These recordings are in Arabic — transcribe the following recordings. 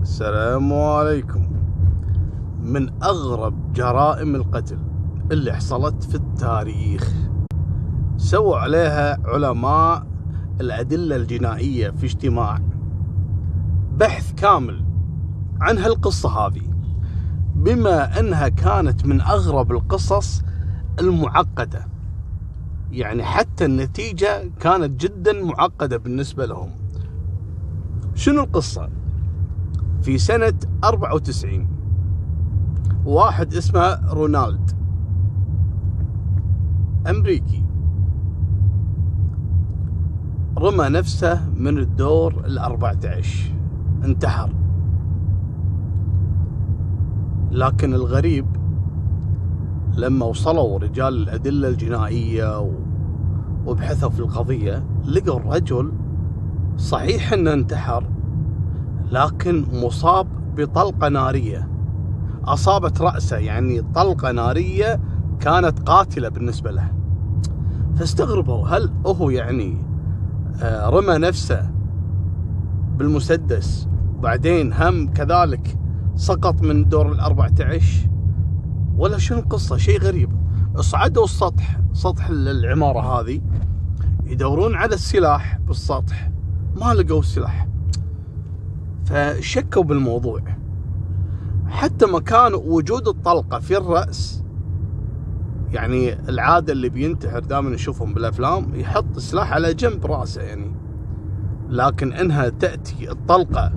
السلام عليكم. من أغرب جرائم القتل اللي حصلت في التاريخ، سووا عليها علماء الأدلة الجنائية في اجتماع بحث كامل عن هالقصة هذه، بما أنها كانت من أغرب القصص المعقدة. يعني حتى النتيجة كانت جدا معقدة بالنسبة لهم. شنو القصة؟ في سنة 94 واحد اسمه رونالد، أمريكي، رمى نفسه من الدور 14، انتحر. لكن الغريب لما وصلوا رجال الأدلة الجنائية وبحثوا في القضية، لقوا الرجل صحيح انه انتحر، لكن مصاب بطلقة نارية أصابت رأسه، يعني طلقة نارية كانت قاتلة بالنسبة له. فاستغربوا، هل هو يعني رمى نفسه بالمسدس وبعدين هم كذلك سقط من دور 14، ولا شنو القصة؟ شيء غريب. اصعدوا سطح العمارة هذه يدورون على السلاح بالسطح، ما لقوا السلاح، فشكوا بالموضوع. حتى مكان وجود الطلقة في الرأس، يعني العادة اللي بينتحر دائما نشوفهم بالأفلام يحط السلاح على جنب رأسه يعني، لكن انها تأتي الطلقة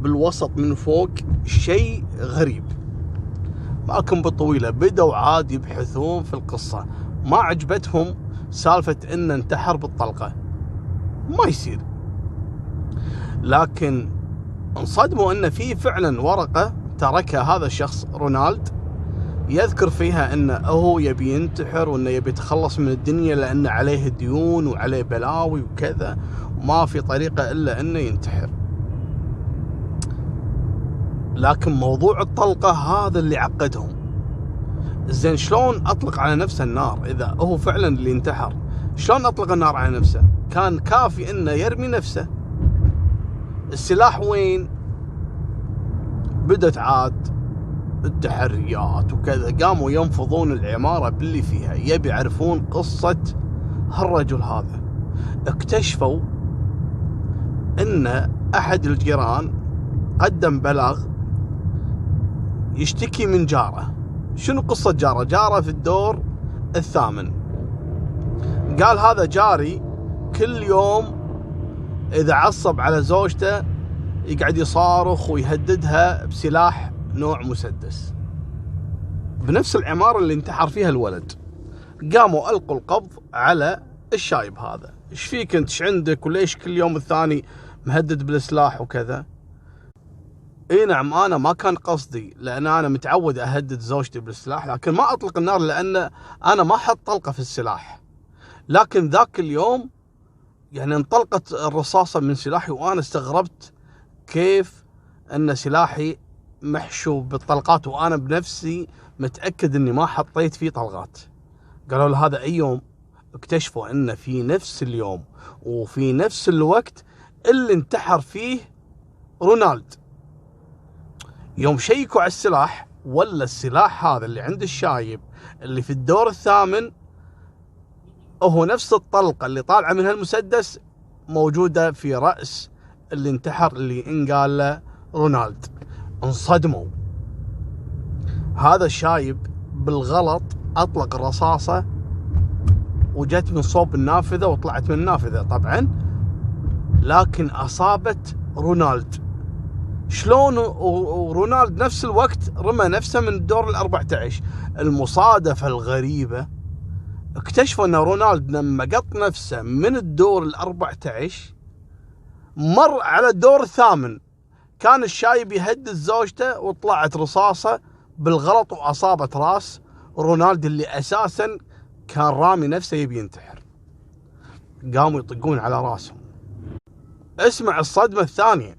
بالوسط من فوق، شيء غريب. معكم بالطويلة بدوا عاد يبحثون في القصة، ما عجبتهم سالفة ان انتحر بالطلقة، ما يصير. لكن انصدموا ان في فعلا ورقة تركها هذا الشخص رونالد، يذكر فيها انه هو يبي ينتحر وانه يبي يتخلص من الدنيا لان عليه ديون وعليه بلاوي وكذا، وما في طريقة الا انه ينتحر. لكن موضوع الطلقة هذا اللي عقدهم. زين، شلون اطلق على نفسه النار اذا هو فعلا اللي انتحر؟ شلون اطلق النار على نفسه؟ كان كافي انه يرمي نفسه. السلاح وين؟ بدت عاد التحريات وكذا، قاموا ينفضون العمارة باللي فيها، يبي يعرفون قصة هالرجل هذا. اكتشفوا ان احد الجيران قدم بلاغ يشتكي من جاره. شنو قصة جاره؟ جاره في الدور 8. قال هذا جاري كل يوم اذا عصب على زوجته يقعد يصارخ ويهددها بسلاح نوع مسدس، بنفس العمارة اللي انتحر فيها الولد. قاموا ألقوا القبض على الشايب هذا. ايش فيك انت؟ ايش عندك؟ وليش كل يوم الثاني مهدد بالسلاح وكذا؟ اي نعم، انا ما كان قصدي، لان انا متعود اهدد زوجتي بالسلاح، لكن ما اطلق النار لان انا ما حط طلقة في السلاح. لكن ذاك اليوم يعني انطلقت الرصاصة من سلاحي، وانا استغربت كيف ان سلاحي محشو بالطلقات وانا بنفسي متأكد اني ما حطيت فيه طلقات. قالوا له هذا اي يوم؟ اكتشفوا ان في نفس اليوم وفي نفس الوقت اللي انتحر فيه رونالد. يوم شيكوا على السلاح، ولا السلاح هذا اللي عند الشايب اللي في الدور 8 هو نفس الطلقة اللي طالعة منها المسدس موجودة في رأس اللي انتحر، اللي انقال له رونالد. انصدموا. هذا الشايب بالغلط اطلق الرصاصة وجت من صوب النافذة وطلعت من النافذة طبعا، لكن اصابت رونالد. شلون ورونالد نفس الوقت رمى نفسه من الدور 14؟ المصادفة الغريبة اكتشفوا ان رونالد لما قط نفسه من الدور 14 مر على الدور 8. كان الشايب يهدد زوجته وطلعت رصاصة بالغلط واصابت راس رونالد اللي اساسا كان رامي نفسه يبي ينتحر. قاموا يطقون على راسهم. اسمع الصدمة الثانية.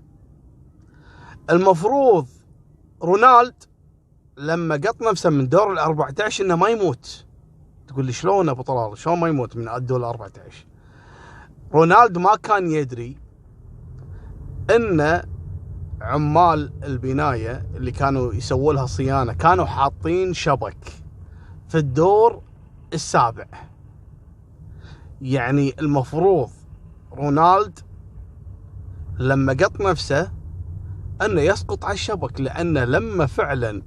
المفروض رونالد لما قط نفسه من دور 14 انه ما يموت. تقول لي شلون ابو طلال شلون ما يموت من الدور 14؟ رونالد ما كان يدري ان عمال البناية اللي كانوا يسووا لها صيانة كانوا حاطين شبك في الدور السابع. يعني المفروض رونالد لما قط نفسه انه يسقط على الشبك، لانه لما فعلا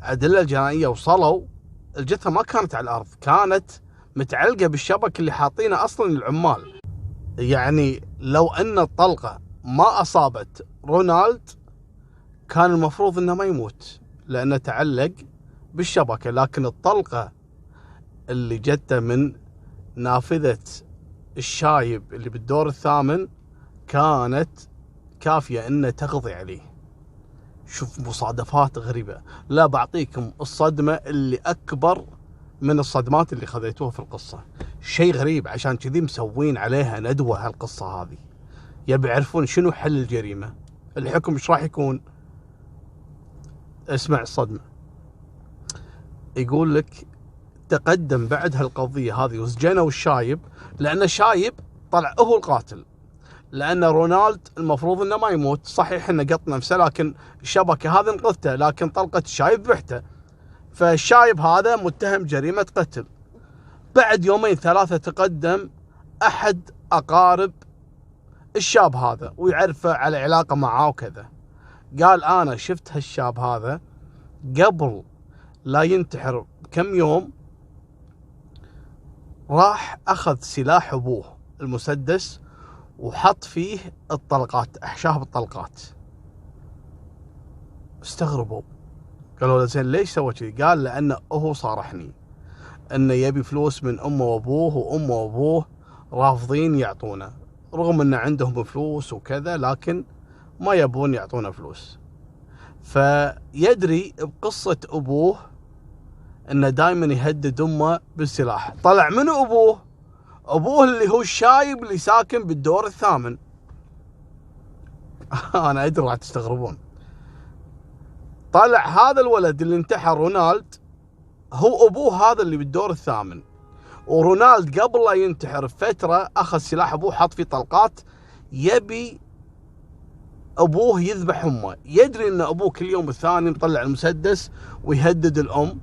أدلة الجنائية وصلوا الجثة ما كانت على الأرض، كانت متعلقة بالشبك اللي حاطينه أصلا العمال. يعني لو أن الطلقة ما أصابت رونالد كان المفروض أنه ما يموت لأنه تعلق بالشبكة، لكن الطلقة اللي جته من نافذة الشايب اللي بالدور الثامن كانت كافية أنه تقضي عليه. شوف مصادفات غريبة. لا بعطيكم الصدمة اللي أكبر من الصدمات اللي خذيتوها في القصة، شيء غريب، عشان كذي مسوين عليها ندوة هالقصة هذه، يبي يعرفون شنو حل الجريمة، الحكم ايش راح يكون. اسمع الصدمة. يقول لك تقدم بعد هالقضية هذه وسجنوا الشايب، لأن الشايب طلع هو القاتل، لأن رونالد المفروض انه ما يموت. صحيح انه قط نفسه، لكن الشبكة هذه انقذته، لكن طلقة الشايب ذبحته، فالشايب هذا متهم جريمة قتل. بعد يومين ثلاثة تقدم أحد أقارب الشاب هذا ويعرفه على علاقة معاه وكذا، قال أنا شفت هالشاب هذا قبل لا ينتحر بكم يوم راح أخذ سلاح أبوه المسدس وحط فيه الطلقات، أحشاه بالطلقات. استغربوا، قالوا له زين ليش سوى كذي؟ قال لأنه هو صارحني انه يبي فلوس من امه وابوه، وامه وابوه رافضين يعطونه، رغم ان عندهم فلوس وكذا لكن ما يبون يعطونه فلوس. فيدري بقصة ابوه انه دائما يهدد امه بالسلاح. طلع منو ابوه؟ ابوه اللي هو الشايب اللي ساكن بالدور الثامن. انا ادري راح تستغربون. طلع هذا الولد اللي انتحر رونالد هو ابوه هذا اللي بالدور الثامن، ورونالد قبل لا ينتحر بفترة اخذ سلاح ابوه حط فيه طلقات، يبي ابوه يذبح امه. يدري ان ابوه كل يوم الثاني مطلع المسدس ويهدد الام،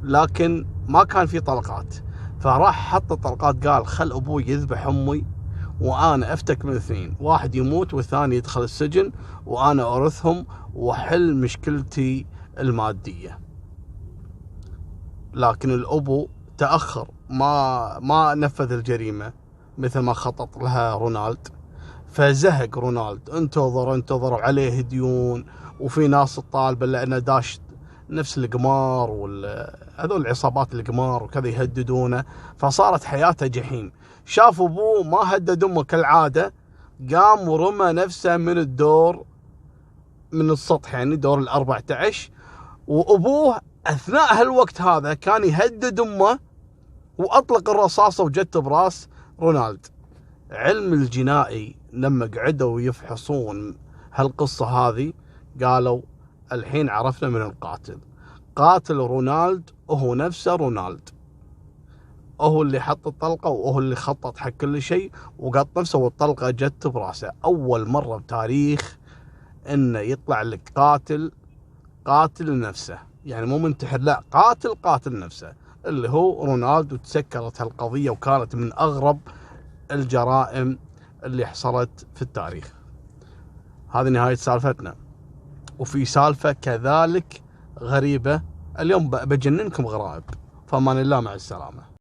لكن ما كان في طلقات، فراح حط الطلقات. قال خل ابوي يذبح امي وانا افتك من اثنين، واحد يموت والثاني يدخل السجن وانا ارثهم واحل مشكلتي المادية. لكن الابو تأخر، ما نفذ الجريمة مثل ما خطط لها رونالد. فزهق رونالد، انتظر وعليه ديون، وفي ناس تطالبه لانه داش نفس القمار هذول العصابات القمار وكذا يهددونه، فصارت حياته جحيم. شاف ابوه ما هدد امه كالعادة، قام ورمى نفسه من الدور، من السطح يعني دور ال14، وابوه اثناء هالوقت هذا كان يهدد امه واطلق الرصاصة وجت براس رونالد. علم الجنائي لما قعدوا يفحصون هالقصة هذه قالوا الحين عرفنا من القاتل. قاتل رونالد وهو نفسه رونالد، هو اللي حط الطلقة وهو اللي خطط حق كل شيء وقط نفسه والطلقة جت براسه. أول مرة بتاريخ إنه يطلع لك قاتل نفسه، يعني مو منتحر، لا قاتل نفسه اللي هو رونالد. وتسكرت هالقضية وكانت من أغرب الجرائم اللي حصلت في التاريخ. هذه نهاية سالفتنا، وفي سالفة كذلك غريبة اليوم بجننكم غرائب. فأمان الله، مع السلامة.